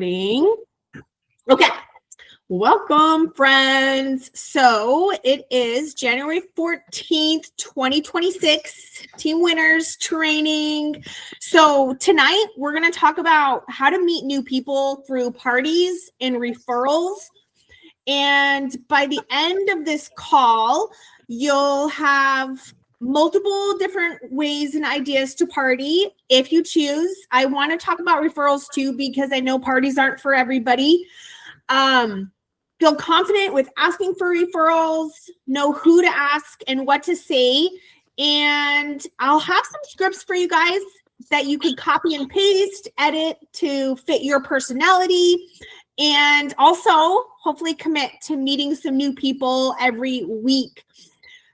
Okay, welcome friends. So it is January 14th, 2026, Team Winners training. So tonight we're going to talk about how to meet new people through parties and referrals. And by the end of this call, you'll have multiple different ways and ideas to party if you choose. I want to talk about referrals too, because I know parties aren't for everybody. Feel confident with asking for referrals, know who to ask and what to say. And I'll have some scripts for you guys that you could copy and paste, edit to fit your personality. And also hopefully commit to meeting some new people every week.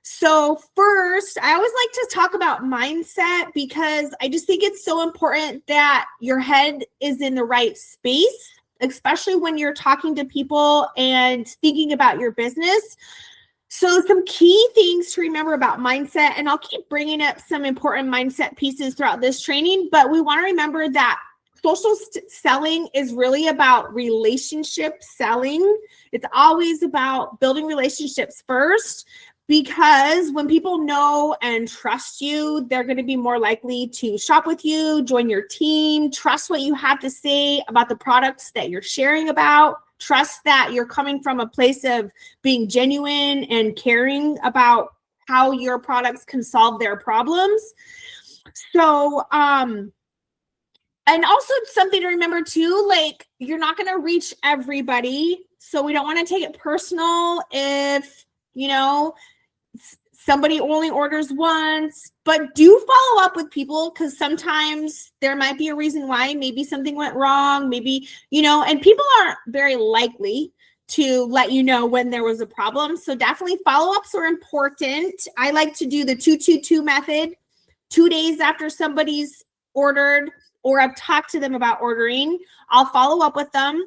So first, I always like to talk about mindset because I just think it's so important that your head is in the right space, especially when you're talking to people and thinking about your business. So some key things to remember about mindset, and I'll keep bringing up some important mindset pieces throughout this training, but we want to remember that social selling is really about relationship selling. It's always about building relationships first, because when people know and trust you, they're going to be more likely to shop with you, join your team, trust what you have to say about the products that you're sharing about, trust that you're coming from a place of being genuine and caring about how your products can solve their problems. So, and also something to remember too, like you're not going to reach everybody. So we don't want to take it personal if, somebody only orders once, but do follow up with people, because sometimes there might be a reason why. Maybe something went wrong, maybe, and people aren't very likely to let you know when there was a problem. So definitely follow-ups are important. I like to do the 2-2-2 method. 2 days after somebody's ordered or I've talked to them about ordering, I'll follow up with them.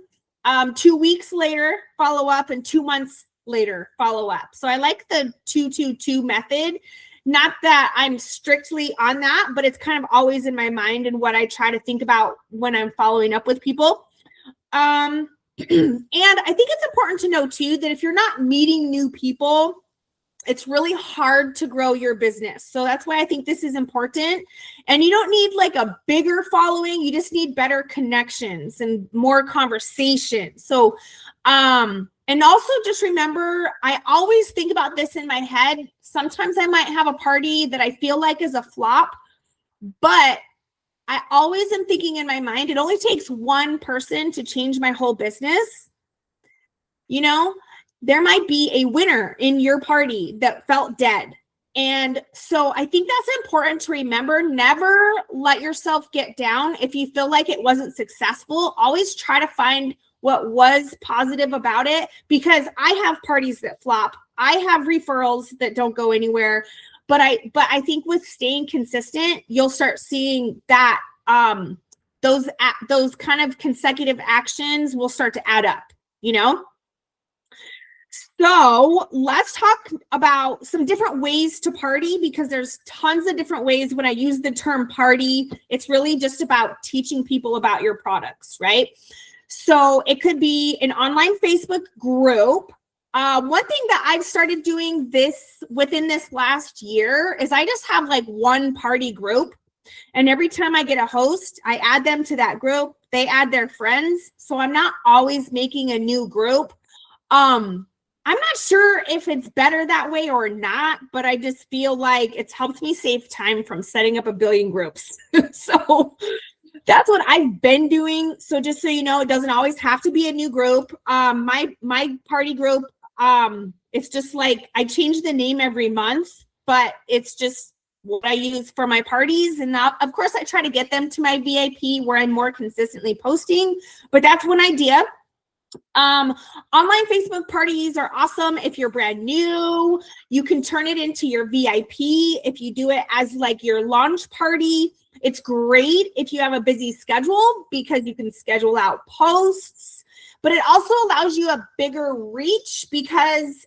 2 weeks later, follow up, and 2 months later, follow up. So I like the 2-2-2 method. Not that I'm strictly on that, but it's kind of always in my mind and what I try to think about when I'm following up with people. And I think it's important to know too, that if you're not meeting new people, it's really hard to grow your business. So that's why I think this is important. And you don't need like a bigger following. You just need better connections and more conversation. So, and also just remember, I always think about this in my head. Sometimes I might have a party that I feel like is a flop, but I always am thinking in my mind, it only takes one person to change my whole business. There might be a winner in your party that felt dead. And so I think that's important to remember. Never let yourself get down if you feel like it wasn't successful. Always try to find what was positive about it, because I have parties that flop. I have referrals that don't go anywhere. But I think with staying consistent, you'll start seeing that those kind of consecutive actions will start to add up, So let's talk about some different ways to party, because there's tons of different ways. When I use the term party, it's really just about teaching people about your products, right? So it could be an online Facebook group. One thing that I've started doing within this last year is I just have like one party group. And every time I get a host, I add them to that group. They add their friends. So I'm not always making a new group. I'm not sure if it's better that way or not, but I just feel like it's helped me save time from setting up a billion groups. So that's what I've been doing. So just so you know, it doesn't always have to be a new group. My party group, it's just like I change the name every month, but it's just what I use for my parties. And of course, I try to get them to my VIP where I'm more consistently posting, but that's one idea. Online Facebook parties are awesome. If you're brand new, you can turn it into your VIP. If you do it as like your launch party, it's great if you have a busy schedule, because you can schedule out posts, but it also allows you a bigger reach, because,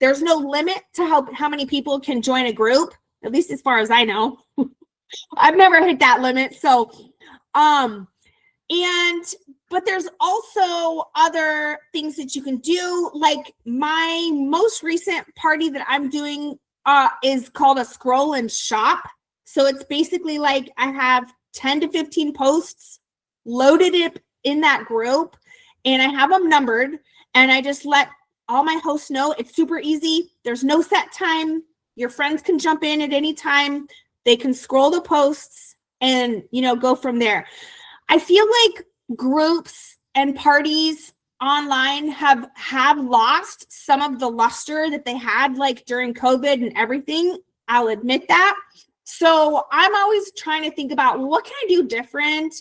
there's no limit to how many people can join a group, at least as far as I know. I've never hit that limit. So, and But there's also other things that you can do. Like my most recent party that I'm doing is called a scroll and shop. So it's basically like I have 10 to 15 posts loaded up in that group, and I have them numbered, and I just let all my hosts know it's super easy. There's no set time. Your friends can jump in at any time. They can scroll the posts and, go from there. I feel like groups and parties online have lost some of the luster that they had like during COVID and everything. I'll admit that. So I'm always trying to think about, well, what can I do different?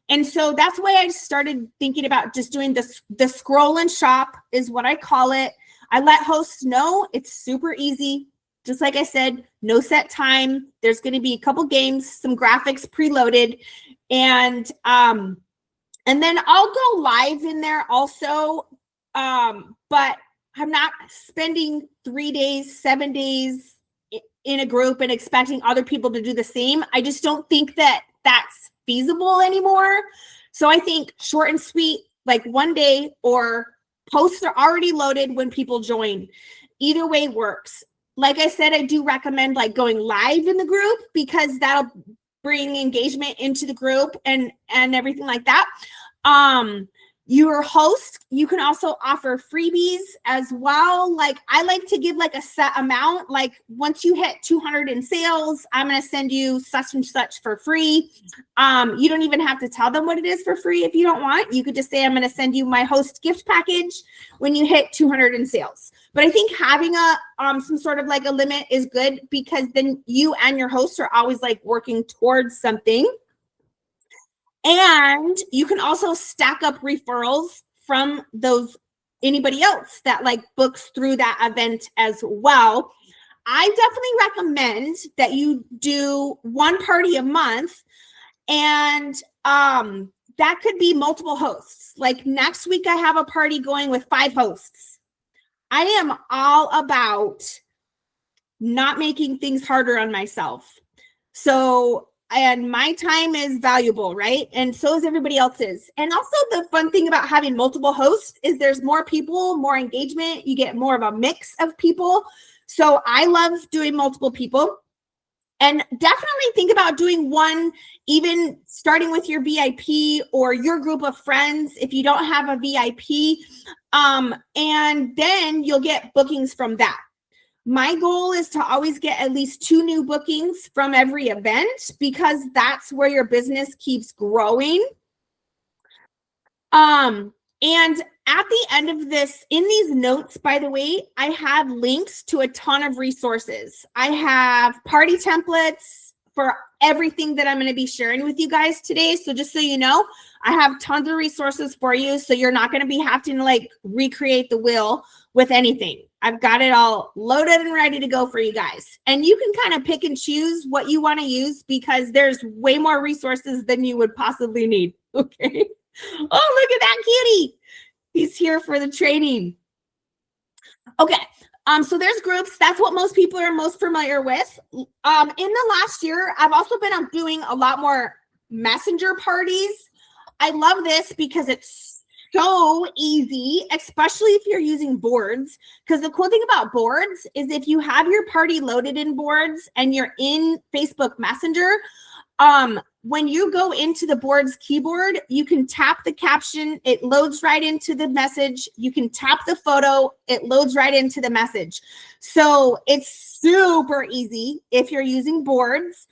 And so that's why I started thinking about just doing this. The scroll and shop is what I call it. I let hosts know it's super easy. Just like I said, no set time. There's going to be a couple games, some graphics preloaded, and then I'll go live in there also. But I'm not spending 3 days, 7 days in a group and expecting other people to do the same. I just don't think that that's feasible anymore. So I think short and sweet, like 1 day, or posts are already loaded when people join. Either way works. Like I said, I do recommend like going live in the group because that'll bring engagement into the group and everything like that. Your host, you can also offer freebies as well. Like I like to give like a set amount. Like once you hit 200 in sales, I'm going to send you such and such for free. You don't even have to tell them what it is for free if you don't want. You could just say, I'm going to send you my host gift package when you hit 200 in sales. But I think having some sort of like a limit is good because then you and your host are always like working towards something. And you can also stack up referrals from anybody else that like books through that event as well. I definitely recommend that you do one party a month, and that could be multiple hosts. Like next week, I have a party going with 5 hosts. I am all about not making things harder on myself. And my time is valuable, right? And so is everybody else's. And also the fun thing about having multiple hosts is there's more people, more engagement. You get more of a mix of people. So I love doing multiple people. And definitely think about doing one, even starting with your VIP or your group of friends if you don't have a VIP. And then you'll get bookings from that. My goal is to always get at least 2 new bookings from every event because that's where your business keeps growing. And at the end of this, in these notes, by the way, I have links to a ton of resources. I have party templates for everything that I'm going to be sharing with you guys today. So just so you know, I have tons of resources for you. So you're not going to be having to like recreate the wheel with anything. I've got it all loaded and ready to go for you guys. And you can kind of pick and choose what you want to use because there's way more resources than you would possibly need. Okay. Oh, look at that cutie. He's here for the training. Okay. So there's groups. That's what most people are most familiar with. In the last year, I've also been doing a lot more messenger parties. I love this because it's so easy, especially if you're using boards. Because the cool thing about boards is if you have your party loaded in boards and you're in Facebook Messenger, when you go into the board's keyboard, you can tap the caption, it loads right into the message. You can tap the photo, it loads right into the message. So it's super easy if you're using boards.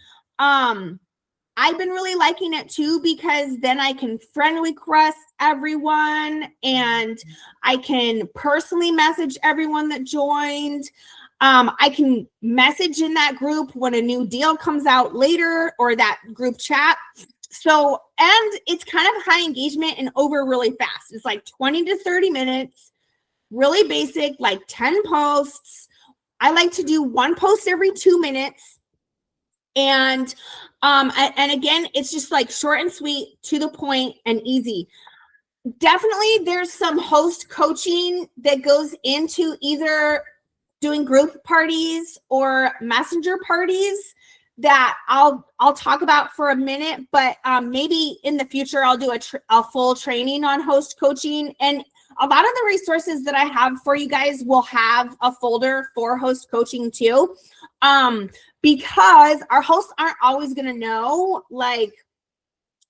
I've been really liking it too because then I can friend request everyone and I can personally message everyone that joined. I can message in that group when a new deal comes out later or that group chat. So, and it's kind of high engagement and over really fast. It's like 20 to 30 minutes, really basic, like 10 posts. I like to do one post every 2 minutes. And again, it's just like short and sweet, to the point, and easy. Definitely there's some host coaching that goes into either doing group parties or messenger parties. that I'll talk about for a minute, but maybe in the future I'll do a full training on host coaching. And a lot of the resources that I have for you guys will have a folder for host coaching too, because our hosts aren't always going to know like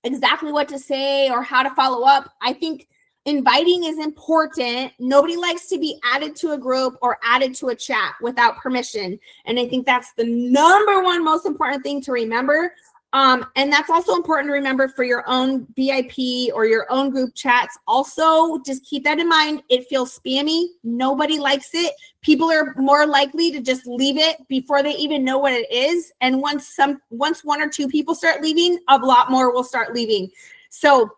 exactly what to say or how to follow up. I think inviting is important. Nobody likes to be added to a group or added to a chat without permission. And I think that's the number one most important thing to remember. And that's also important to remember for your own VIP or your own group chats. Also, just keep that in mind. It feels spammy. Nobody likes it. People are more likely to just leave it before they even know what it is. And once one or two people start leaving, a lot more will start leaving. So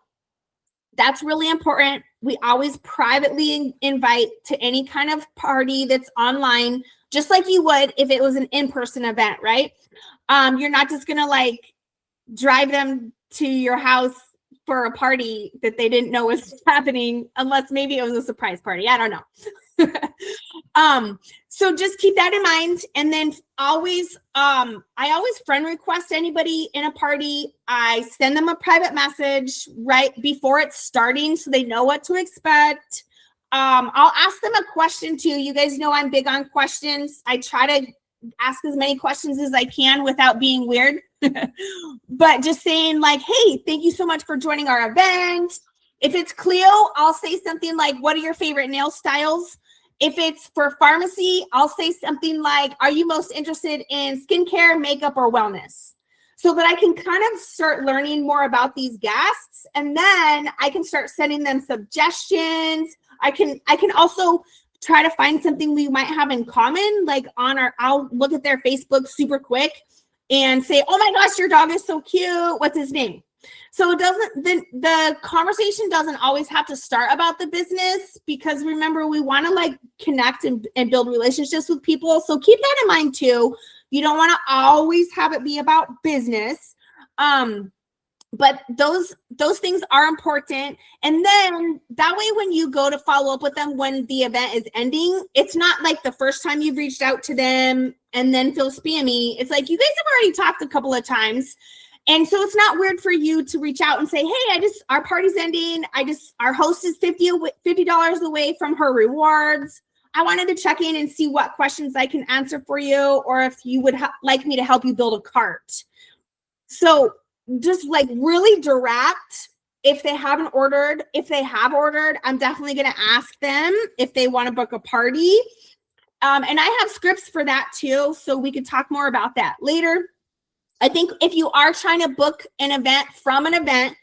that's really important. We always privately invite to any kind of party that's online, just like you would if it was an in-person event, right? You're not just going to like drive them to your house for a party that they didn't know was happening, unless maybe it was a surprise party. I don't know. So just keep that in mind. And then always, I always friend request anybody in a party. I send them a private message right before it's starting so they know what to expect. I'll ask them a question too. You guys know I'm big on questions. I try to ask as many questions as I can without being weird. But just saying like, hey, thank you so much for joining our event. If it's Cleo, I'll say something like, what are your favorite nail styles? If it's for pharmacy, I'll say something like, are you most interested in skincare, makeup, or wellness? So that I can kind of start learning more about these guests. And then I can start sending them suggestions. I can also try to find something we might have in common, like I'll look at their Facebook super quick and say, oh my gosh, your dog is so cute. What's his name? So the conversation doesn't always have to start about the business, because remember, we want to like connect and build relationships with people. So keep that in mind too. You don't want to always have it be about business. But those things are important. And then that way, when you go to follow up with them when the event is ending, it's not like the first time you've reached out to them and then feel spammy. It's like, you guys have already talked a couple of times. And so it's not weird for you to reach out and say, hey, our party's ending. Our host is $50 away from her rewards. I wanted to check in and see what questions I can answer for you, or if you would like me to help you build a cart. So just like really direct. If they haven't ordered, if they have ordered, I'm definitely going to ask them if they want to book a party. And I have scripts for that too, so we could talk more about that later. I think if you are trying to book an event from an event,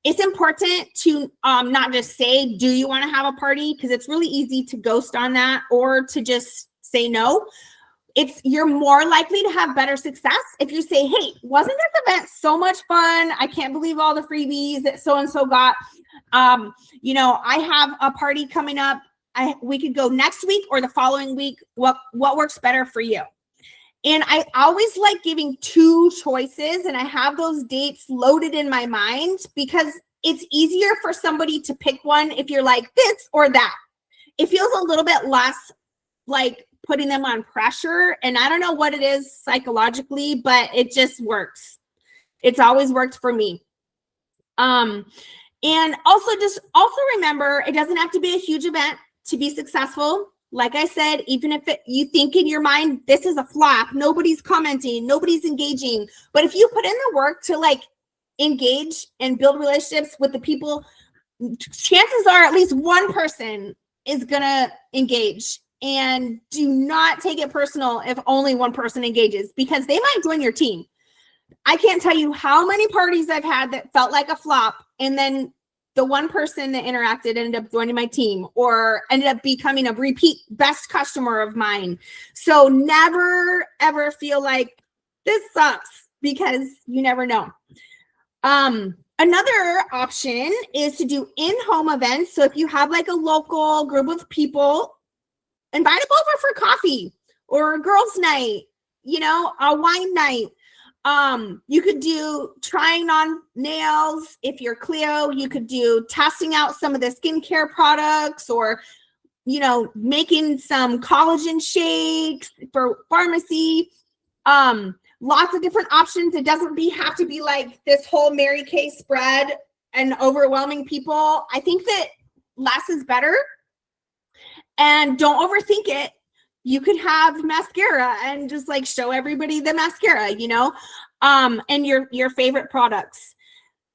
it's important to not just say, do you want to have a party? Because it's really easy to ghost on that, or to just say no. You're more likely to have better success if you say, hey, wasn't this event so much fun? I can't believe all the freebies that so-and-so got. I have a party coming up. We could go next week or the following week. What works better for you? And I always like giving two choices, and I have those dates loaded in my mind, because it's easier for somebody to pick one if you're like this or that. It feels a little bit less like putting them on pressure. And I don't know what it is psychologically, but it just works. It's always worked for me. And also remember, it doesn't have to be a huge event to be successful. Like I said, even if you think in your mind, this is a flop, nobody's commenting, nobody's engaging. But if you put in the work to like engage and build relationships with the people, chances are at least one person is going to engage. And do not take it personal if only one person engages, because they might join your team. I can't tell you how many parties I've had that felt like a flop, and then the one person that interacted ended up joining my team or ended up becoming a repeat best customer of mine. So never, ever feel like this sucks, because you never know. Another option is to do in-home events. So if you have like a local group of people, invite them over for coffee or a girls' night, a wine night. You could do trying on nails. If you're Cleo, you could do testing out some of the skincare products, or, making some collagen shakes for pharmacy. lots of different options. It doesn't have to be like this whole Mary Kay spread and overwhelming people. I think that less is better, and don't overthink it. You could have mascara and just like show everybody the mascara, and your favorite products.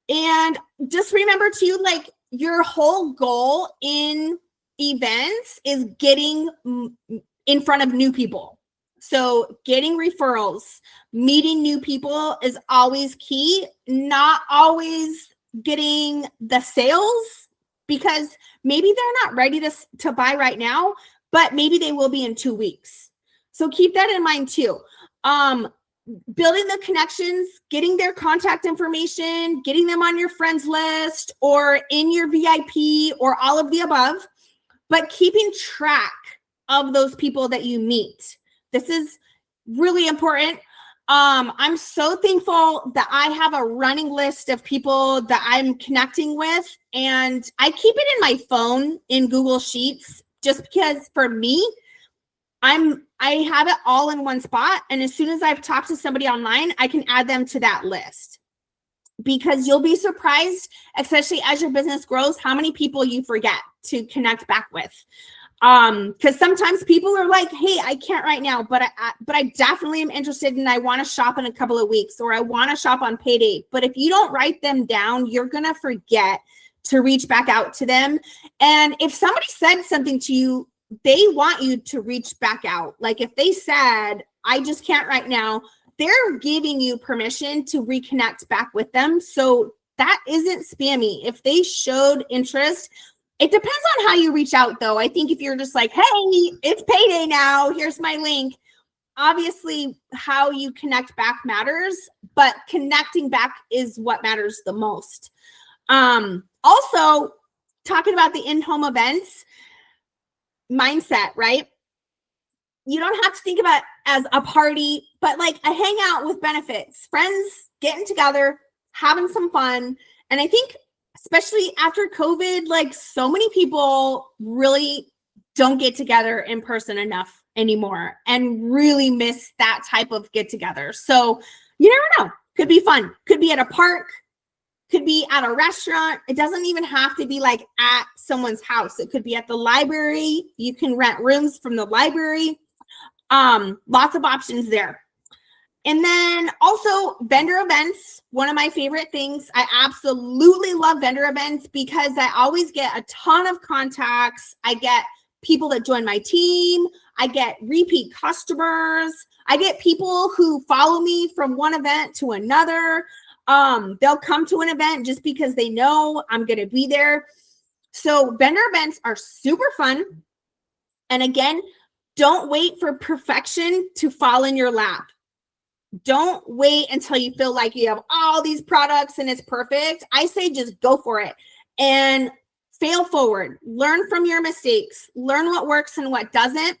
And just remember too, like your whole goal in events is getting in front of new people. So getting referrals, meeting new people is always key, not always getting the sales, because maybe they're not ready to buy right now, but maybe they will be in 2 weeks. So keep that in mind too. Building the connections, getting their contact information, getting them on your friends list or in your VIP or all of the above, but keeping track of those people that you meet. This is really important. I'm so thankful that I have a running list of people that I'm connecting with, and I keep it in my phone in Google Sheets just because for me, I have it all in one spot. And as soon as I've talked to somebody online, I can add them to that list, because you'll be surprised, especially as your business grows, how many people you forget to connect back with. Because sometimes people are like, hey, I can't right now, but I definitely am interested and I want to shop in a couple of weeks, or I want to shop on payday. But if you don't write them down, you're going to forget to reach back out to them. And if somebody said something to you, they want you to reach back out. Like if they said, I just can't right now, they're giving you permission to reconnect back with them. So that isn't spammy. If they showed interest, it depends on how you reach out though. I think if you're just like, hey, it's payday now, here's my link. Obviously how you connect back matters, but connecting back is what matters the most. Also talking about the in-home events mindset, right? You don't have to think about it as a party, but like a hangout with benefits, friends getting together, having some fun. And I think especially after COVID, like so many people really don't get together in person enough anymore and really miss that type of get together. So you never know, could be fun, could be at a park, could be at a restaurant. It doesn't even have to be like at someone's house. It could be at the library. You can rent rooms from the library. Lots of options there. And then also vendor events, one of my favorite things. I absolutely love vendor events because I always get a ton of contacts. I get people that join my team. I get repeat customers. I get people who follow me from one event to another. They'll come to an event just because they know I'm going to be there. So vendor events are super fun. And again, don't wait for perfection to fall in your lap. Don't wait until you feel like you have all these products and it's perfect. I say just go for it and fail forward. Learn from your mistakes. Learn what works and what doesn't.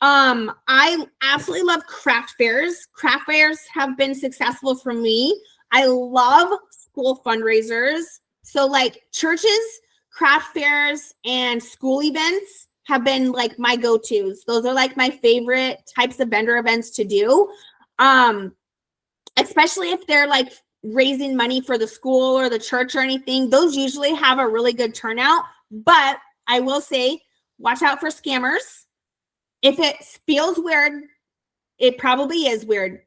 I absolutely love craft fairs. Craft fairs have been successful for me. I love school fundraisers. So like churches, craft fairs, and school events have been like my go-tos. Those are like my favorite types of vendor events to do. Especially if they're like raising money for the school or the church or anything, those usually have a really good turnout. But I will say, watch out for scammers. If it feels weird, it probably is weird.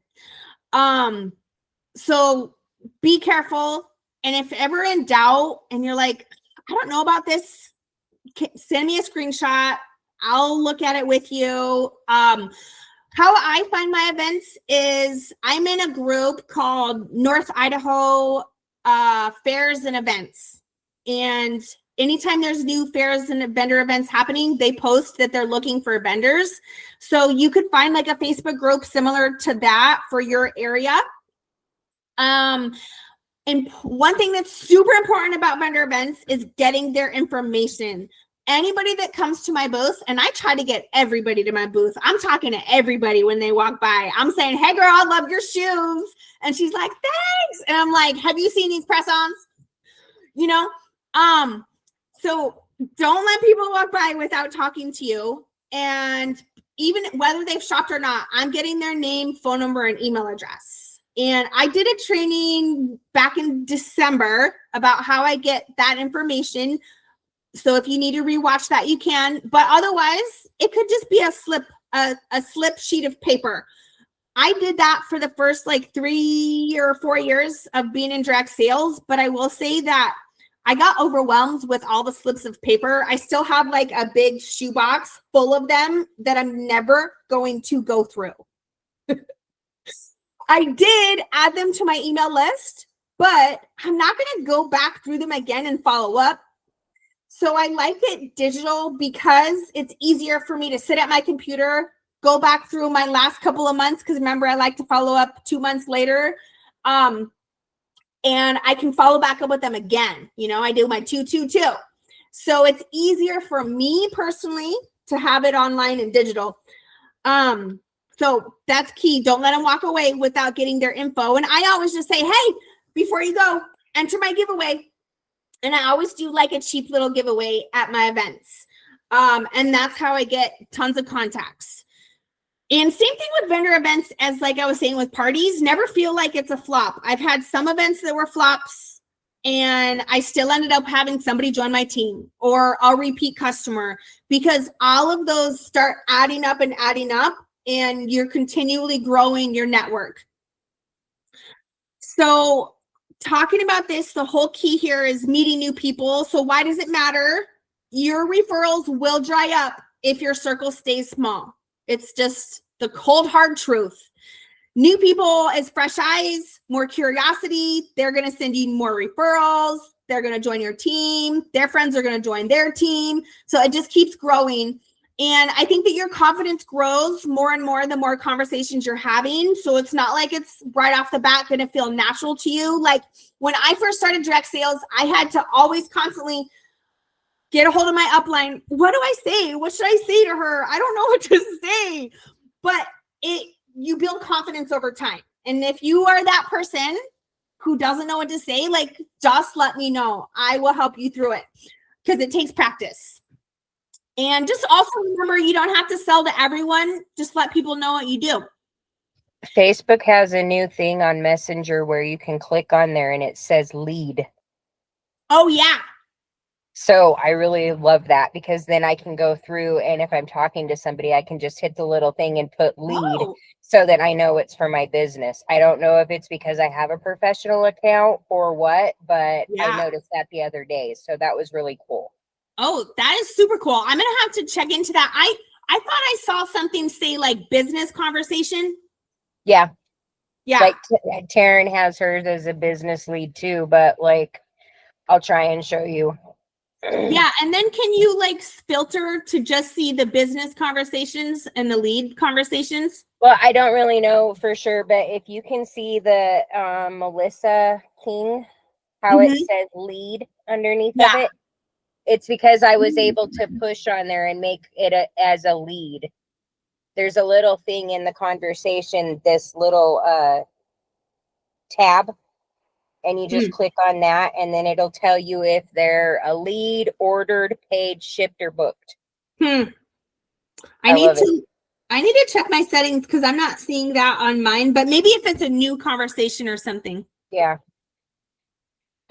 So be careful. And if ever in doubt and you're like, I don't know about this, send me a screenshot. I'll look at it with you. How I find my events is I'm in a group called North Idaho Fairs and Events. And anytime there's new fairs and vendor events happening, they post that they're looking for vendors. So you could find like a Facebook group similar to that for your area. And one thing that's super important about vendor events is getting their information. Anybody that comes to my booth, and I try to get everybody to my booth. I'm talking to everybody when they walk by. I'm saying, hey girl, I love your shoes. And she's like, thanks. And I'm like, have you seen these press-ons? So don't let people walk by without talking to you. And even whether they've shopped or not, I'm getting their name, phone number, and email address. And I did a training back in December about how I get that information. So if you need to rewatch that, you can. But otherwise, it could just be a slip sheet of paper. I did that for the first like 3 or 4 years of being in direct sales. But I will say that I got overwhelmed with all the slips of paper. I still have like a big shoebox full of them that I'm never going to go through. I did add them to my email list, but I'm not going to go back through them again and follow up. So I like it digital because it's easier for me to sit at my computer, go back through my last couple of months, because remember, I like to follow up 2 months later. And I can follow back up with them again. You know, I do my 222. So it's easier for me personally to have it online and digital. So that's key. Don't let them walk away without getting their info. And I always just say, hey, before you go, enter my giveaway. And I always do like a cheap little giveaway at my events. And that's how I get tons of contacts. And same thing with vendor events, as like I was saying with parties, never feel like it's a flop. I've had some events that were flops and I still ended up having somebody join my team or a repeat customer, because all of those start adding up and you're continually growing your network. So talking about this, the whole key here is meeting new people. So why does it matter? Your referrals will dry up if your circle stays small. It's just the cold, hard truth. New people is fresh eyes, more curiosity. They're going to send you more referrals. They're going to join your team. Their friends are going to join their team. So it just keeps growing. And I think that your confidence grows more and more the more conversations you're having. So it's not like it's right off the bat going to feel natural to you. Like when I first started direct sales, I had to always constantly get a hold of my upline. What do I say? What should I say to her? I don't know what to say. But you build confidence over time. And if you are that person who doesn't know what to say, like, just let me know. I will help you through it, because it takes practice. And just also remember, you don't have to sell to everyone. Just let people know what you do. Facebook has a new thing on Messenger where you can click on there and it says lead. Oh, yeah. So I really love that, because then I can go through, and if I'm talking to somebody, I can just hit the little thing and put lead so that I know it's for my business. I don't know if it's because I have a professional account or what, but I noticed that the other day. So that was really cool. Oh, that is super cool. I'm going to have to check into that. I thought I saw something say like business conversation. Yeah. Like Taryn has hers as a business lead too, but like, I'll try and show you. Yeah. And then can you like filter to just see the business conversations and the lead conversations? Well, I don't really know for sure, but if you can see the Melissa King, how it says lead underneath of it, it's because I was able to push on there and make it as a lead. There's a little thing in the conversation, this little tab, and you just click on that, and then it'll tell you if they're a lead, ordered, paid, shipped, or booked. I need to check my settings, because I'm not seeing that on mine, but maybe if it's a new conversation or something. Yeah.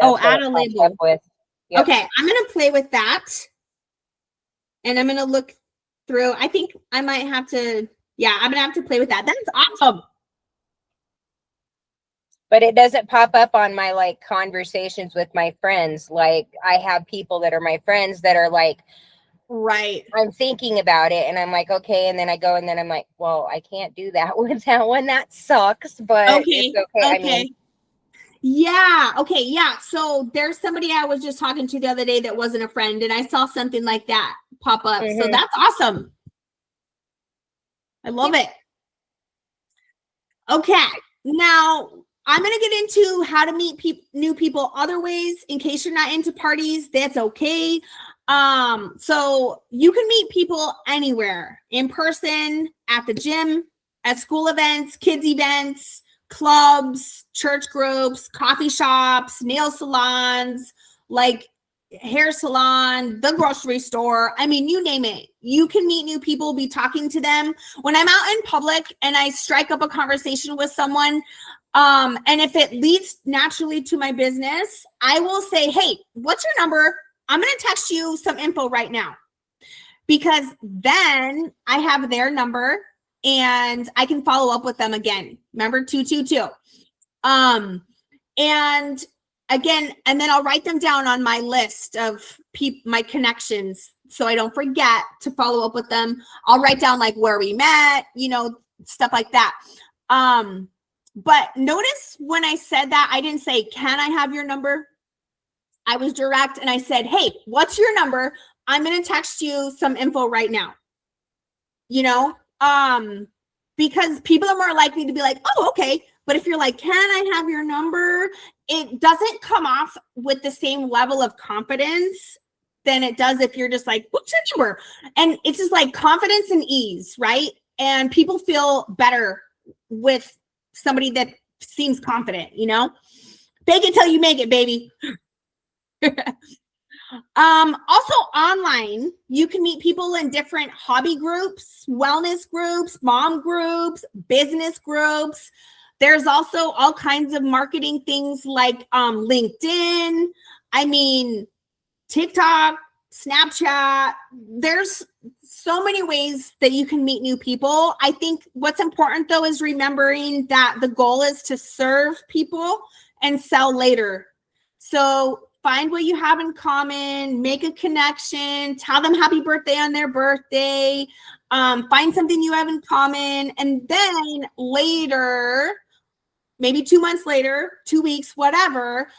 Add a label. Yep. Okay, I'm going to play with that, and I'm going to look through. I think I might have to, I'm going to have to play with that. That's awesome. But it doesn't pop up on my like conversations with my friends. Like I have people that are my friends that are like, right, I'm thinking about it, and I'm like, okay, and then I go, and then I'm like, well, I can't do that with that one. That sucks, but it's okay. I mean, okay, so there's somebody I was just talking to the other day that wasn't a friend, and I saw something like that pop up. So that's awesome. I love it. Okay, now I'm going to get into how to meet new people other ways. In case you're not into parties, that's okay. So you can meet people anywhere, in person, at the gym, at school events, kids events, clubs, church groups, coffee shops, nail salons. Like hair salon, the grocery store. I mean, you name it. You can meet new people, be talking to them. When I'm out in public and I strike up a conversation with someone, and if it leads naturally to my business, I will say, hey, what's your number? I'm going to text you some info right now, because then I have their number and I can follow up with them again. Remember 222. And again, and then I'll write them down on my list of my connections, so I don't forget to follow up with them. I'll write down like where we met, stuff like that. But notice when I said that, I didn't say, can I have your number? I was direct and I said, hey, what's your number? I'm going to text you some info right now. Because people are more likely to be like, oh, okay. But if you're like, can I have your number? It doesn't come off with the same level of confidence than it does if you're just like, what's your number? And it's just like confidence and ease, right? And people feel better with somebody that seems confident, Fake it till you make it, baby. Also online, you can meet people in different hobby groups, wellness groups, mom groups, business groups. There's also all kinds of marketing things like LinkedIn. I mean, TikTok, Snapchat. There's so many ways that you can meet new people. I think what's important though is remembering that the goal is to serve people and sell later. So find what you have in common, make a connection, tell them happy birthday on their birthday, find something you have in common. And then later, maybe 2 months later, 2 weeks, whatever,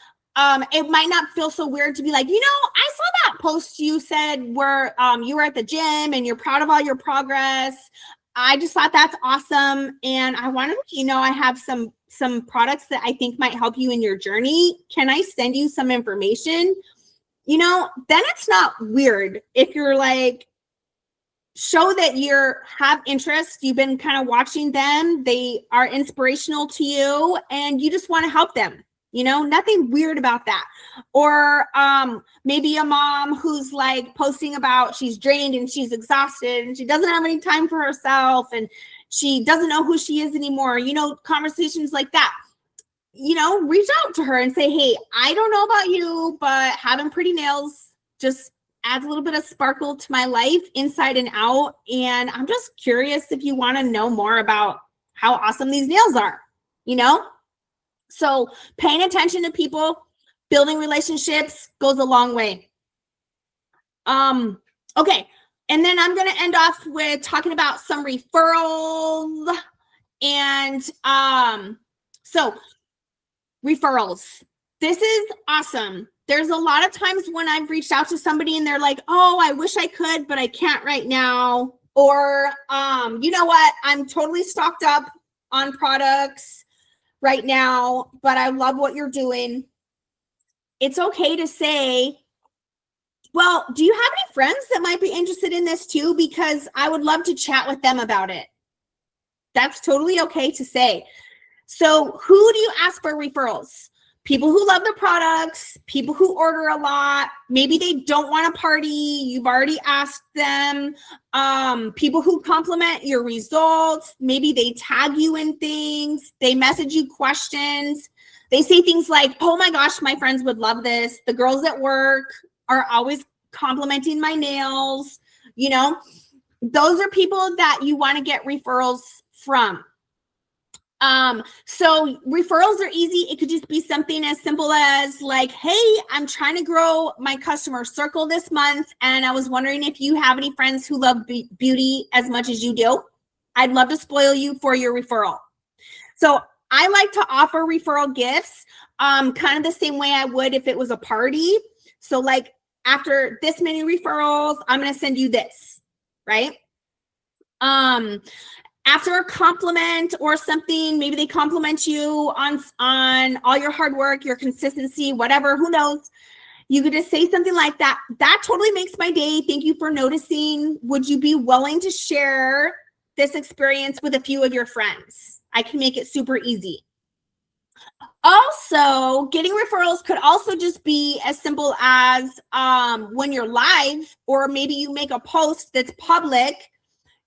it might not feel so weird to be like, I saw that post you said where you were at the gym and you're proud of all your progress. I just thought that's awesome. And I wanted to, I have some products that I think might help you in your journey. Can I send you some information? Then it's not weird if you're like, show that have interest. You've been kind of watching them. They are inspirational to you and you just want to help them. Nothing weird about that. Or maybe a mom who's like posting about she's drained and she's exhausted and she doesn't have any time for herself and she doesn't know who she is anymore. Conversations like that. Reach out to her and say, hey, I don't know about you, but having pretty nails just adds a little bit of sparkle to my life inside and out. And I'm just curious if you want to know more about how awesome these nails are, So paying attention to people, building relationships goes a long way. Okay. And then I'm going to end off with talking about some referrals. And so referrals. This is awesome. There's a lot of times when I've reached out to somebody and they're like, oh, I wish I could, but I can't right now. Or, you know what? I'm totally stocked up on products right now, but I love what you're doing. It's okay to say, well, do you have any friends that might be interested in this too? Because I would love to chat with them about it. That's totally okay to say. So who do you ask for referrals? People who love the products, people who order a lot. Maybe they don't want to party. You've already asked them. People who compliment your results. Maybe they tag you in things. They message you questions. They say things like, oh my gosh, my friends would love this. The girls at work are always complimenting my nails. Those are people that you want to get referrals from. So referrals are easy. It could just be something as simple as like, hey, I'm trying to grow my customer circle this month. And I was wondering if you have any friends who love beauty as much as you do. I'd love to spoil you for your referral. So I like to offer referral gifts, kind of the same way I would if it was a party. So like after this many referrals, I'm going to send you this, right? After a compliment or something, maybe they compliment you on all your hard work, your consistency, whatever, who knows? You could just say something like that. That totally makes my day. Thank you for noticing. Would you be willing to share this experience with a few of your friends? I can make it super easy. Also, getting referrals could also just be as simple as when you're live, or maybe you make a post that's public,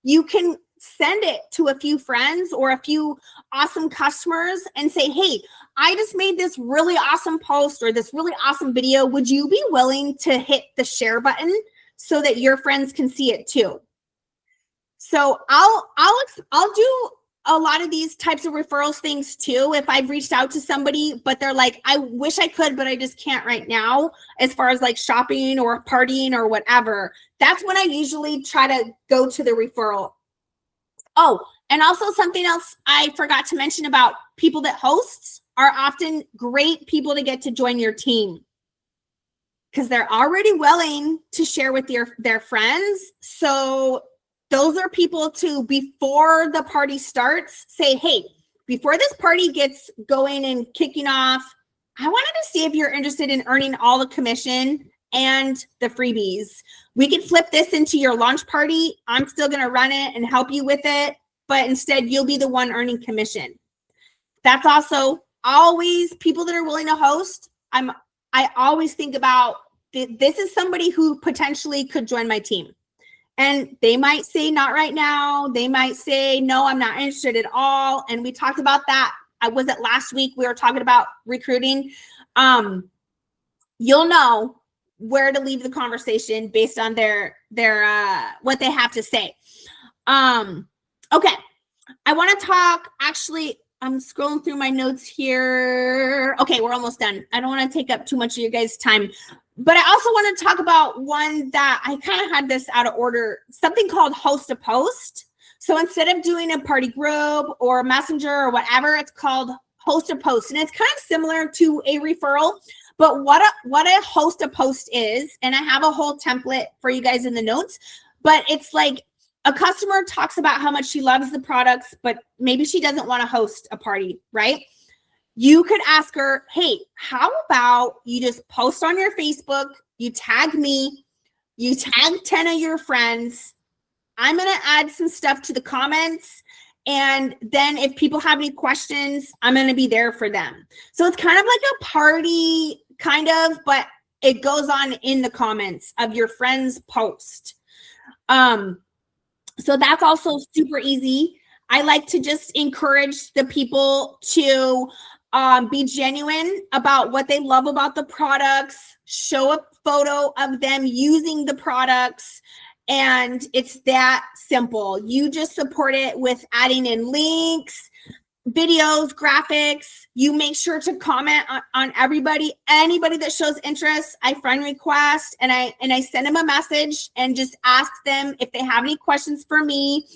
you can send it to a few friends or a few awesome customers and say, hey, I just made this really awesome post or this really awesome video. Would you be willing to hit the share button so that your friends can see it too? So I'll do a lot of these types of referrals things too. If I've reached out to somebody, but they're like, I wish I could, but I just can't right now, as far as like shopping or partying or whatever, that's when I usually try to go to the referral. Oh, and also something else I forgot to mention about people that hosts are often great people to get to join your team, because they're already willing to share with their friends. So those are people to, before the party starts, say, hey, before this party gets going and kicking off, I wanted to see if you're interested in earning all the commission and the freebies. We could flip this into your launch party. I'm still going to run it and help you with it, but instead you'll be the one earning commission. That's also always people that are willing to host. I always think about, this is somebody who potentially could join my team. And they might say not right now. They might say, no, I'm not interested at all. And we talked about that. Was it last week? We were talking about recruiting. You'll know where to leave the conversation based on their what they have to say. Okay. I want to talk, actually, I'm scrolling through my notes here. Okay, we're almost done. I don't want to take up too much of your guys' time. But I also want to talk about one that I kind of had this out of order, something called host a post. So instead of doing a party group or a messenger or whatever, it's called host a post. And it's kind of similar to a referral. But what a host a post is, and I have a whole template for you guys in the notes, but it's like a customer talks about how much she loves the products, but maybe she doesn't want to host a party, right? You could ask her, hey, how about you just post on your Facebook, you tag me, you tag 10 of your friends. I'm going to add some stuff to the comments. And then if people have any questions, I'm going to be there for them. So it's kind of like a party, kind of, but it goes on in the comments of your friend's post. So that's also super easy. I like to just encourage the people to be genuine about what they love about the products, show a photo of them using the products, and it's that simple. You just support it with adding in links, videos, graphics. You make sure to comment on anybody that shows interest. I friend request and I send them a message and just ask them if they have any questions for me.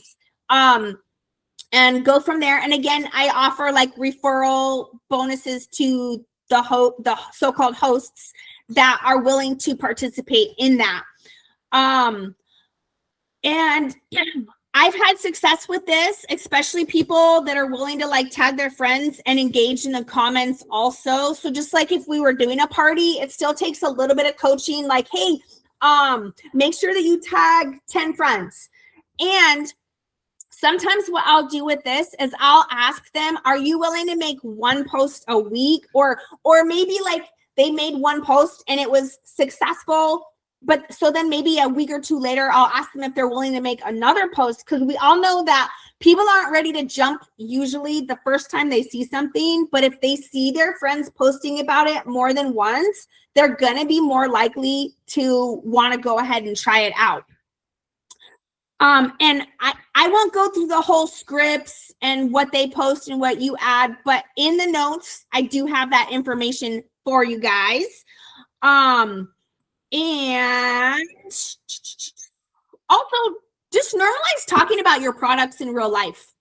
And go from there. And again, I offer like referral bonuses to the so-called hosts that are willing to participate in that. And I've had success with this, especially people that are willing to like tag their friends and engage in the comments also. So just like if we were doing a party, it still takes a little bit of coaching, like, hey, make sure that you tag 10 friends. And sometimes what I'll do with this is I'll ask them, are you willing to make one post a week? Or maybe like they made one post and it was successful. But so then maybe a week or two later, I'll ask them if they're willing to make another post, because we all know that people aren't ready to jump usually the first time they see something. But if they see their friends posting about it more than once, they're going to be more likely to want to go ahead and try it out. And I won't go through the whole scripts and what they post and what you add, but in the notes, I do have that information for you guys. And also just normalize talking about your products in real life,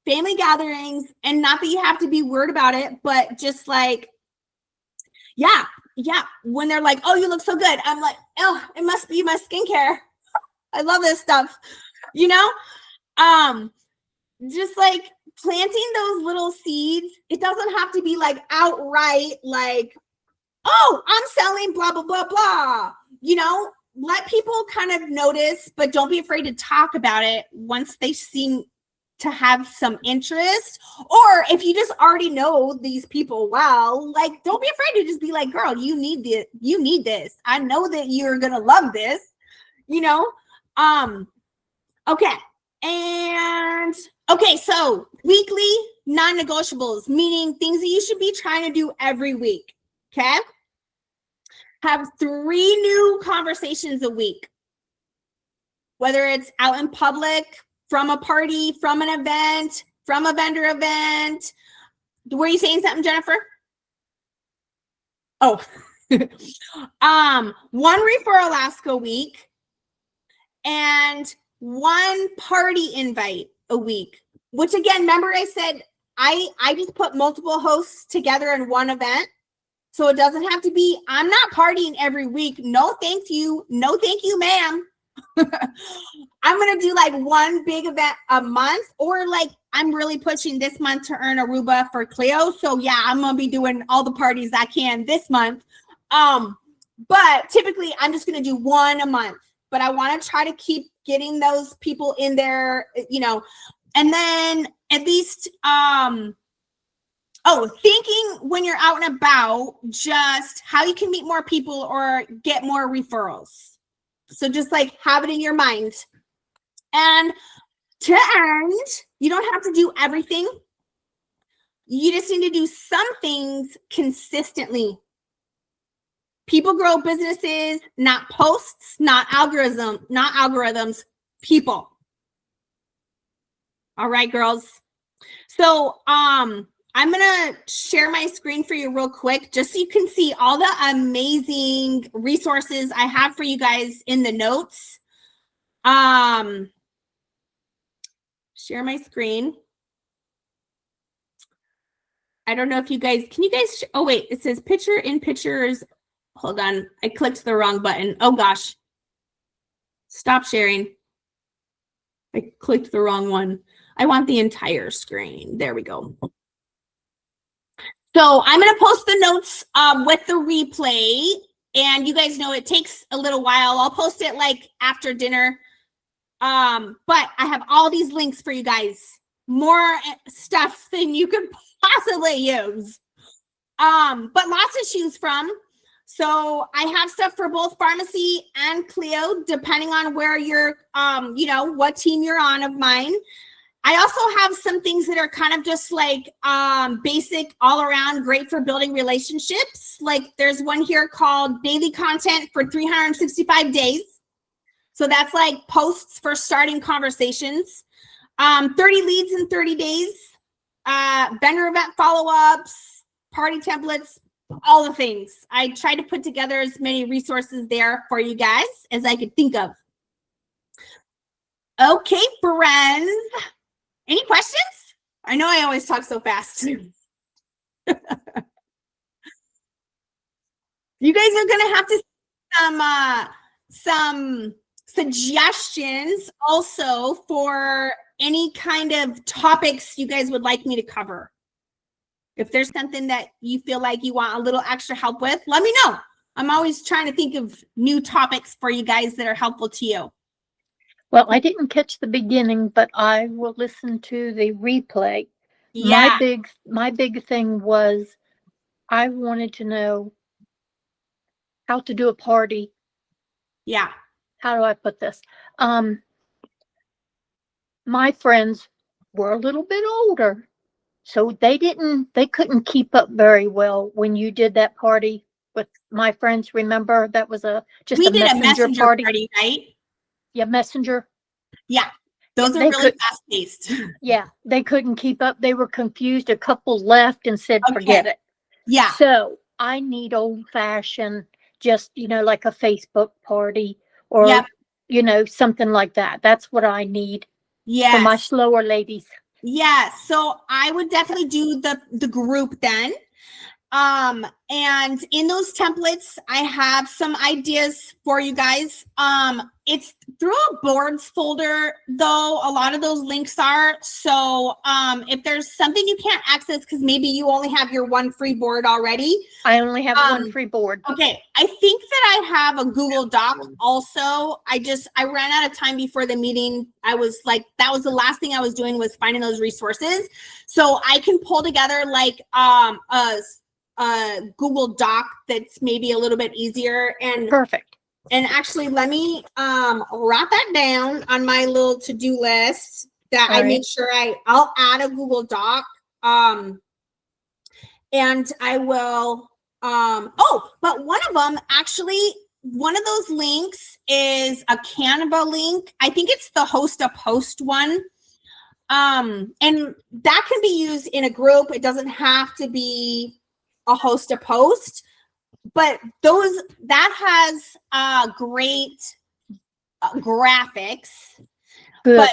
family gatherings, and not that you have to be weird about it, but just like, yeah. When they're like, oh, you look so good. I'm like, oh, it must be my skincare. I love this stuff, just like planting those little seeds. It doesn't have to be like outright, like, oh, I'm selling blah, blah, blah, blah, let people kind of notice, but don't be afraid to talk about it once they've seen to have some interest, or if you just already know these people well, like, don't be afraid to just be like, girl, you need this. I know that you're gonna love this, okay. And okay, so weekly non-negotiables, meaning things that you should be trying to do every week. Okay, have 3 new conversations a week, whether it's out in public, from a party, from an event, from a vendor event. Were you saying something, Jennifer? Oh, 1 referral ask a week and 1 party invite a week, which again, remember I said I just put multiple hosts together in one event. So it doesn't have to be, I'm not partying every week. No, thank you. No, thank you, ma'am. I'm going to do like 1 big event a month, or like I'm really pushing this month to earn Aruba for Cleo. So yeah, I'm going to be doing all the parties I can this month. But typically I'm just going to do 1 a month, but I want to try to keep getting those people in there, and then at least, thinking when you're out and about, just how you can meet more people or get more referrals. So just like have it in your mind. And to end, you don't have to do everything. You just need to do some things consistently. People grow businesses, not posts, not algorithms, people. All right, girls. So, I'm going to share my screen for you real quick, just so you can see all the amazing resources I have for you guys in the notes. Share my screen. I don't know if you guys, can you guys, oh wait, it says picture in pictures. Hold on, I clicked the wrong button. Oh gosh. Stop sharing. I clicked the wrong one. I want the entire screen. There we go. So I'm going to post the notes with the replay, and you guys know it takes a little while. I'll post it like after dinner. But I have all these links for you guys. More stuff than you could possibly use. But lots to choose from. So I have stuff for both pharmacy and Cleo, depending on where you're, what team you're on of mine. I also have some things that are kind of just like basic, all around, great for building relationships. Like there's one here called Daily Content for 365 Days. So that's like posts for starting conversations. 30 leads in 30 days. Vendor event follow-ups, party templates, all the things. I tried to put together as many resources there for you guys as I could think of. Okay, friends. Any questions? I know I always talk so fast. You guys are going to have to some suggestions also for any kind of topics you guys would like me to cover. If there's something that you feel like you want a little extra help with, let me know. I'm always trying to think of new topics for you guys that are helpful to you. Well, I didn't catch the beginning, but I will listen to the replay. Yeah. My big thing was I wanted to know how to do a party. Yeah. How do I put this? My friends were a little bit older, so they couldn't keep up very well when you did that party with my friends. Remember, that was we did a messenger party, right? Yeah, messenger. Yeah, those are really fast paced. Yeah, they couldn't keep up. They were confused. A couple left and said, forget it. Yeah. So I need old fashioned, just, like a Facebook party or, something like that. That's what I need for my slower ladies. Yeah. So I would definitely do the group then. And in those templates, I have some ideas for you guys. It's through a boards folder, though, a lot of those links are. So if there's something you can't access because maybe you only have your one free board already. I only have one free board. Okay. I think that I have a Google Doc also. I ran out of time before the meeting. I was like, that was the last thing I was doing was finding those resources. So I can pull together like a Google Doc that's maybe a little bit easier. And Perfect. And actually, let me write that down on my little to-do list that I make sure I'll add a Google Doc. And I will, but one of them actually, one of those links is a Canva link. I think it's the host a post one. And that can be used in a group. It doesn't have to be a host a post. But that has great graphics. Good. But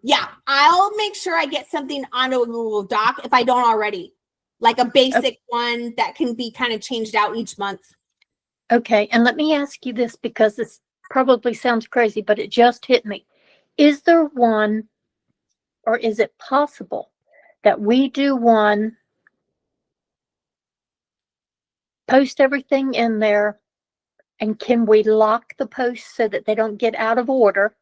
yeah, I'll make sure I get something onto a Google Doc if I don't already, like a basic one that can be kind of changed out each month. Okay, and let me ask you this because this probably sounds crazy, but it just hit me. Is there one, or is it possible that we do one, post everything in there, and can we lock the posts so that they don't get out of order?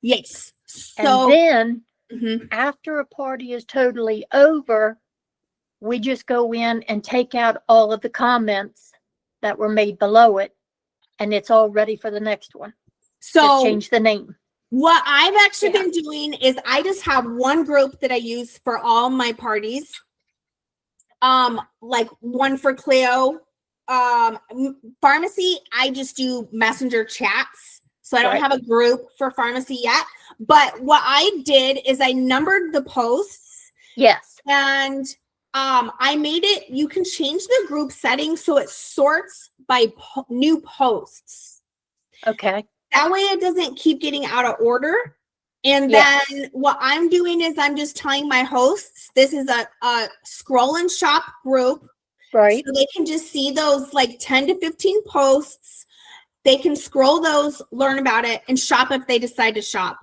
Yes. So and then after a party is totally over, we just go in and take out all of the comments that were made below it, and it's all ready for the next one. So just change the name. What I've actually been doing is I just have one group that I use for all my parties. Like one for Cleo. Pharmacy, I just do messenger chats. So I don't have a group for pharmacy yet. But what I did is I numbered the posts. Yes. And I made it, you can change the group settings so it sorts by new posts. Okay. That way it doesn't keep getting out of order. And then what I'm doing is I'm just telling my hosts, this is a scroll and shop group. Right. So they can just see those like 10 to 15 posts. They can scroll those, learn about it, and shop if they decide to shop.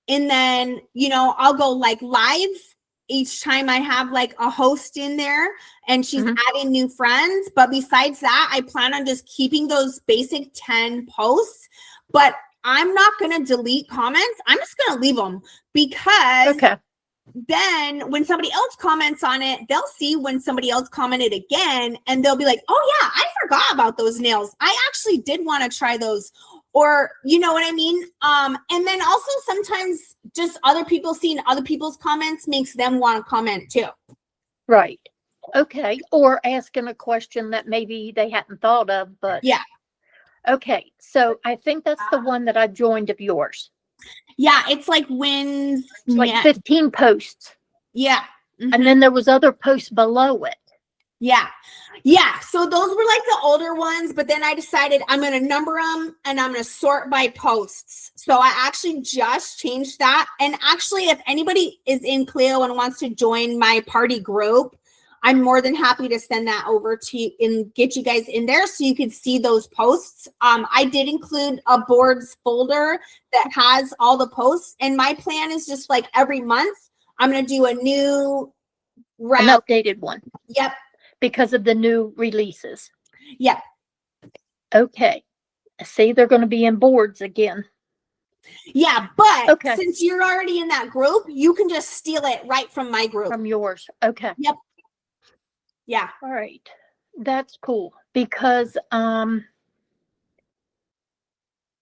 And then, I'll go like live each time I have like a host in there and she's adding new friends. But besides that, I plan on just keeping those basic 10 posts. But I'm not going to delete comments. I'm just going to leave them because then when somebody else comments on it, they'll see when somebody else commented again and they'll be like, oh yeah, I forgot about those nails. I actually did want to try those. Or, you know what I mean? And then also sometimes just other people seeing other people's comments makes them want to comment too. Right. Okay. Or asking a question that maybe they hadn't thought of, but yeah. Okay. So I think that's the one that I joined of yours. Yeah. It's like Wynners. It's like 15 posts. Yeah. And then there was other posts below it. Yeah. Yeah. So those were like the older ones, but then I decided I'm going to number them and I'm going to sort by posts. So I actually just changed that. And actually, if anybody is in Clio and wants to join my party group, I'm more than happy to send that over to you and get you guys in there so you can see those posts. I did include a boards folder that has all the posts. And my plan is just like every month, I'm going to do a new an updated one. Yep. Because of the new releases. Yep. Okay. See, they're going to be in boards again. Yeah, but since you're already in that group, you can just steal it right from my group. From yours. Okay. Yep. Yeah. All right. That's cool because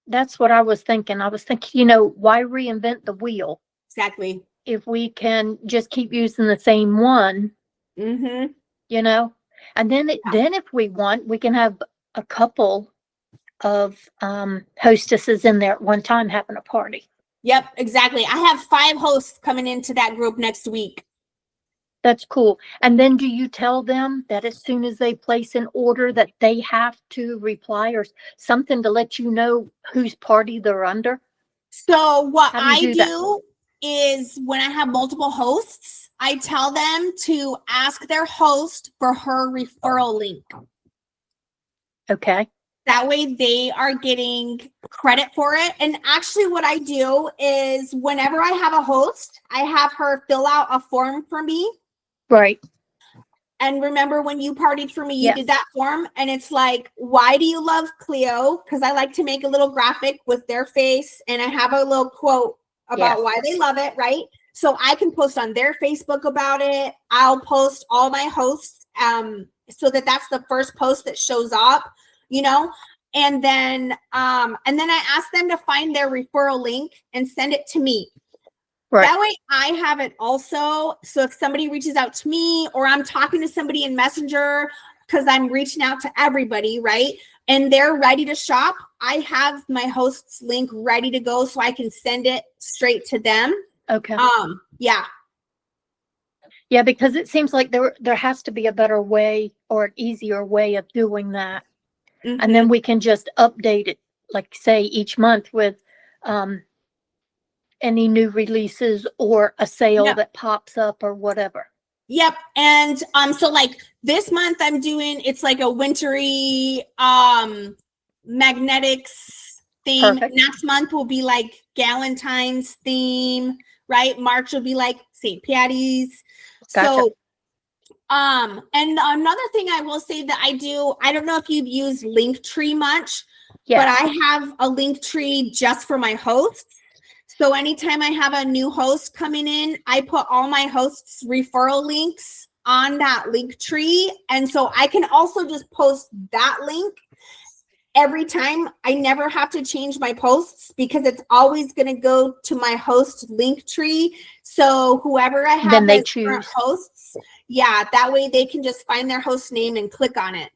that's what I was thinking. I was thinking, why reinvent the wheel? Exactly. If we can just keep using the same one. Mm-hmm. And then if we want, we can have a couple of hostesses in there at one time having a party. Yep, exactly. I have 5 hosts coming into that group next week. That's cool. And then do you tell them that as soon as they place an order that they have to reply or something to let you know whose party they're under? So what I do is when I have multiple hosts, I tell them to ask their host for her referral link. Okay. That way they are getting credit for it. And actually what I do is whenever I have a host, I have her fill out a form for me. Right. And remember when you partied for me, you Yes. did that form. And it's like, why do you love Cleo? Because I like to make a little graphic with their face. And I have a little quote about Yes. why they love it, right? So I can post on their Facebook about it. I'll post all my hosts so that that's the first post that shows up, you know? And then I ask them to find their referral link and send it to me. Right. That way I have it also. So if somebody reaches out to me or I'm talking to somebody in Messenger, because I'm reaching out to everybody, right? And they're ready to shop, I have my host's link ready to go so I can send it straight to them. Okay. Yeah. Yeah, because it seems like there has to be a better way or an easier way of doing that. Mm-hmm. And then we can just update it, like say each month with any new releases or a sale that pops up or whatever. Yep. And so like this month I'm doing, it's like a wintry magnetics theme. Perfect. Next month will be like Galentine's theme, right? March will be like St. Patty's. Gotcha. So and another thing I will say that I do, I don't know if you've used Linktree much, but I have a Linktree just for my hosts. So anytime I have a new host coming in, I put all my hosts' referral links on that Linktree. And so I can also just post that link every time. I never have to change my posts because it's always going to go to my host Linktree. So whoever I have then they as current choose hosts, yeah, that way they can just find their host name and click on it.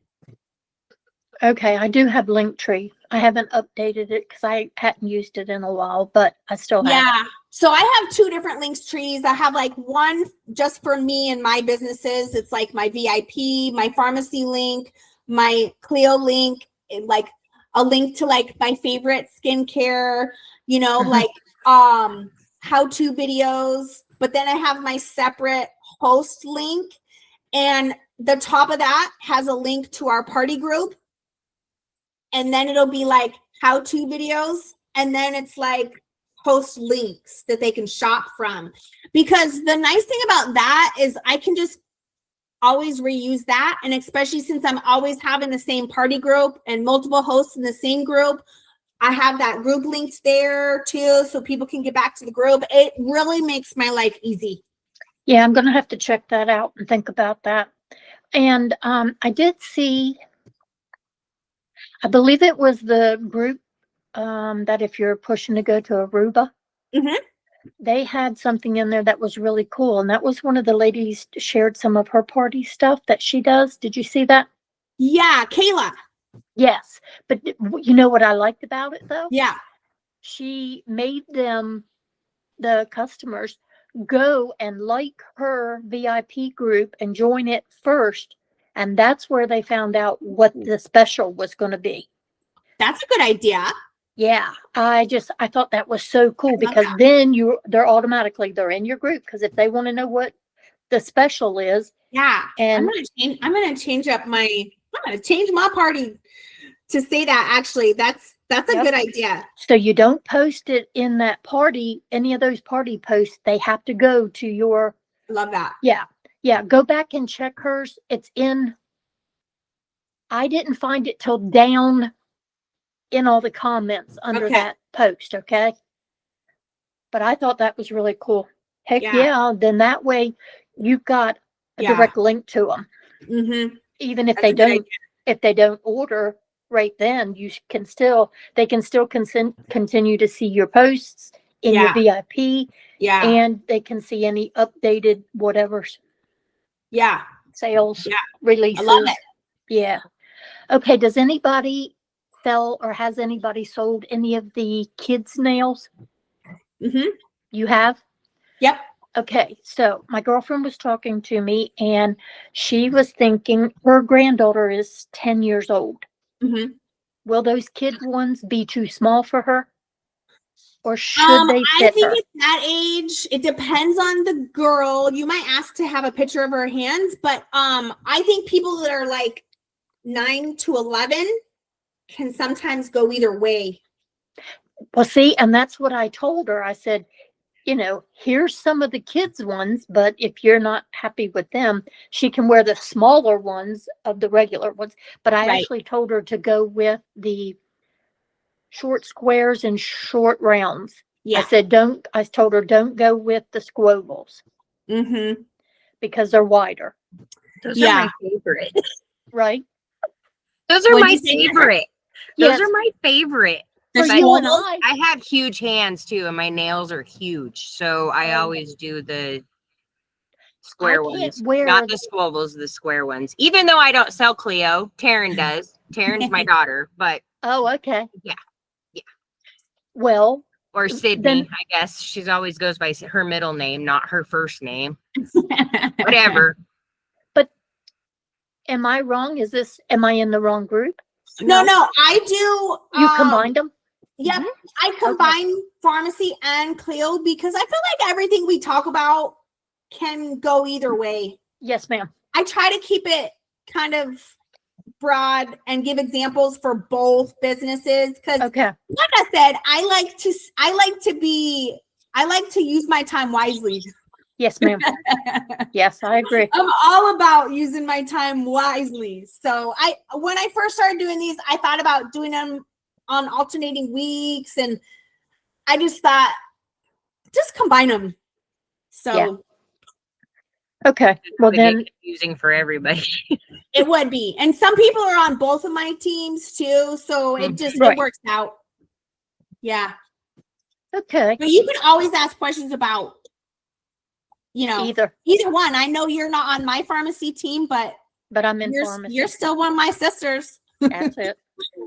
Okay, I do have Linktree. I haven't updated it because I hadn't used it in a while, but I still have it. So I have two different Linktrees. I have like one just for me and my businesses. It's like my VIP, my pharmacy link, my Cleo link, and like a link to like my favorite skincare, you know, like how-to videos. But then I have my separate host link, and the top of that has a link to our party group. And then it'll be like how-to videos. And then it's like host links that they can shop from. Because the nice thing about that is I can just always reuse that. And especially since I'm always having the same party group and multiple hosts in the same group, I have that group linked there too, so people can get back to the group. It really makes my life easy. Yeah, I'm going to have to check that out and think about that. And I did see, I believe it was the group that if you're pushing to go to Aruba, they had something in there that was really cool. And that was one of the ladies shared some of her party stuff that she does. Did you see that? Yeah, Kayla. Yes. But you know what I liked about it though? Yeah. She made them, the customers, go and like her VIP group and join it first. And that's where they found out what the special was going to be. That's a good idea. Yeah, I thought that was so cool because then they're in your group, because if they want to know what the special is. Yeah. And I'm gonna change my party to say that. Actually, that's a good idea. So you don't post it in that party, any of those party posts, they have to go to your. Love that. Yeah, go back and check hers. It's in, I didn't find it till down in all the comments under that post, okay? But I thought that was really cool. Heck yeah, then that way you've got a direct link to them. Even if they don't order right then, they can still continue to see your posts in your VIP. And they can see any updated whatever's sales releases. I love it. Yeah. Okay, does anybody sell or has anybody sold any of the kids' nails? You have? Yep. Okay, so my girlfriend was talking to me and she was thinking her granddaughter is 10 years old. Will those kid ones be too small for her? Or should they I fit think her? at that age, it depends on the girl. You might ask to have a picture of her hands, but I think people that are like 9 to 11 can sometimes go either way. Well, see, and that's what I told her. I said, here's some of the kids' ones, but if you're not happy with them, she can wear the smaller ones of the regular ones. But I Right. actually told her to go with the short squares and short rounds. Yeah. I told her don't go with the squovals Mm-hmm. because they're wider. Those Yeah. are my favorite. Right? Those are What'd my you say, Jennifer? favorite. Those Yes. are my favorite. The For But you and squabbles? I have huge hands too, and my nails are huge. So I Oh. always do the square I can't ones. wear Not the squabbles, the square ones. Even though I don't sell Cleo, Taryn does. Taryn's my daughter, but Oh, okay. Yeah. Well, or Sydney, then I guess. She's always goes by her middle name, not her first name. Whatever. am I wrong? Am I in the wrong group? No, I do. You combined them? Yep. Mhm. I combine pharmacy and Cleo because I feel like everything we talk about can go either way. Yes, ma'am. I try to keep it kind of broad and give examples for both businesses because Okay. like I said, I like to use my time wisely. Yes, ma'am. Yes, I agree. I'm all about using my time wisely. So when I first started doing these, I thought about doing them on alternating weeks, and I just thought, just combine them. So Yeah. Okay. Well, They get then, confusing for everybody. it would be. And some people are on both of my teams too. So it just Right. it works out. Yeah. okay. But you can always ask questions about, Either, either one. I know you're not on my pharmacy team, but I'm in pharmacy. you're still one of my sisters. That's it.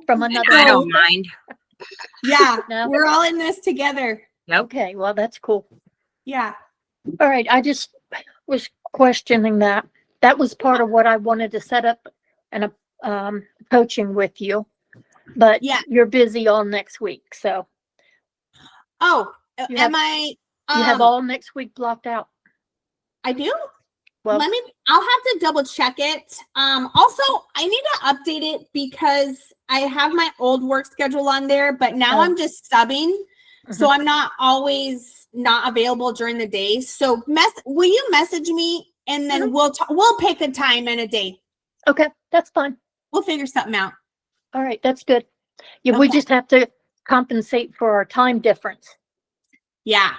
From another I house. don't mind. Yeah. No? We're all in this together. Nope. Okay. Well, that's cool. Yeah. All right. I just was questioning that. That was part of what I wanted to set up and coaching with you. But Yeah. you're busy all next week. So Oh, You have- am I? you have all next week blocked out. I do. Well, I'll have to double check it. Also, I need to update it because I have my old work schedule on there, but now Oh. I'm just subbing. So I'm not always not available during the day. So will you message me and then we'll pick a time and a day. okay. That's fine. We'll figure something out. All right. That's good. Yeah. We Okay. just have to compensate for our time difference. Yeah.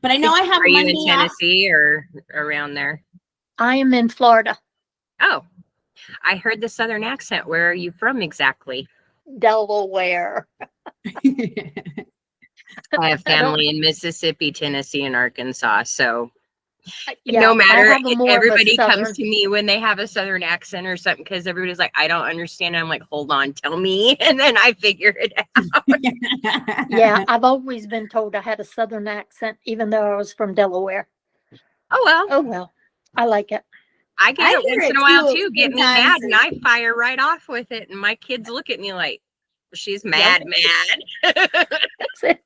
But I know I have Are you Monday in off. Tennessee or around there? I am in Florida, Oh, I heard the southern accent. Where are you from exactly? Delaware. I have family in Mississippi, Tennessee, and Arkansas. So Yeah, no I matter, have a more of a everybody comes southern- to me when they have a southern accent or something because everybody's like, I don't understand. I'm like, hold on, tell me. And then I figure it out. Yeah, I've always been told I had a southern accent, even though I was from Delaware. Oh, well, Oh, well, I like it. I get I it hear once it in a while too, too. Get me sometimes. mad and I fire right off with it. And my kids look at me like, she's mad. That's it.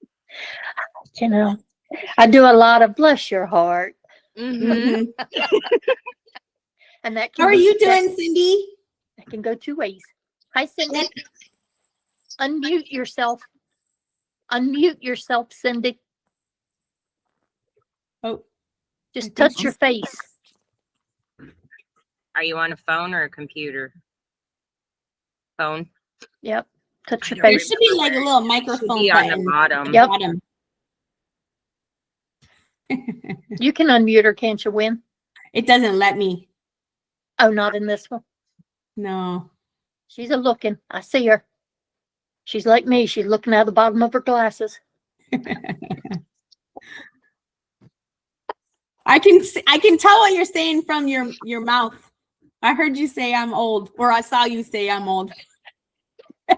You know, I do a lot of bless your heart. Mhm. Mhm. And that How can are be- you that- doing, Cindy? That can go two ways. Hi, Cindy. Unmute yourself. Unmute yourself, Cindy. Oh, Just I think touch your face. Are you on a phone or a computer? Phone. Yep. Touch your I there don't face. should be like a little Should microphone be on the button. bottom. Yep. Bottom. You can unmute her, can't you, Win? It doesn't let me. Oh, not in this one. No. She's a looking. I see her. She's like me. She's looking out the bottom of her glasses. I can tell what you're saying from your mouth. I heard you say I'm old, or I saw you say I'm old. All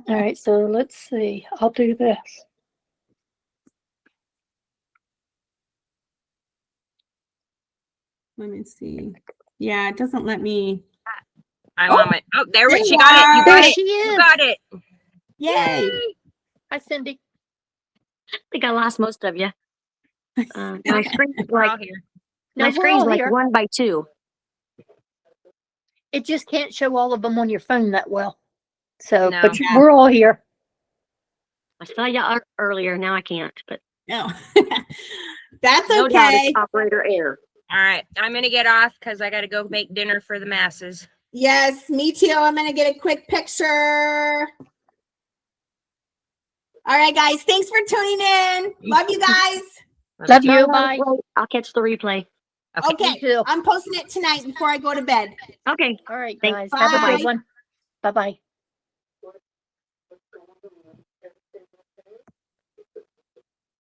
right, so let's see. I'll do this. Let me see. Yeah, it doesn't let me. I'm on my. Oh, there There she you got it. You are. got There it. she You is. got it. Yay. Hi, Cindy. think I lost most of you. My screen's We're all like here. No, my we're screen's all like here. 1 by 2. It just can't show all of them on your phone that well. So, No. but we're all here. I saw you earlier. Now I can't. But No. That's no doubt okay. it's operator error. All right. I'm going to get off because I got to go make dinner for the masses. Yes, me too. I'm going to get a quick picture. All right, guys. Thanks for tuning in. Love you guys. Love you. Sorry, Bye. I'll catch the replay. Okay. Me too. I'm posting it tonight before I go to bed. Okay. All right, Thanks. guys. Have a Bye. good one. Bye-bye.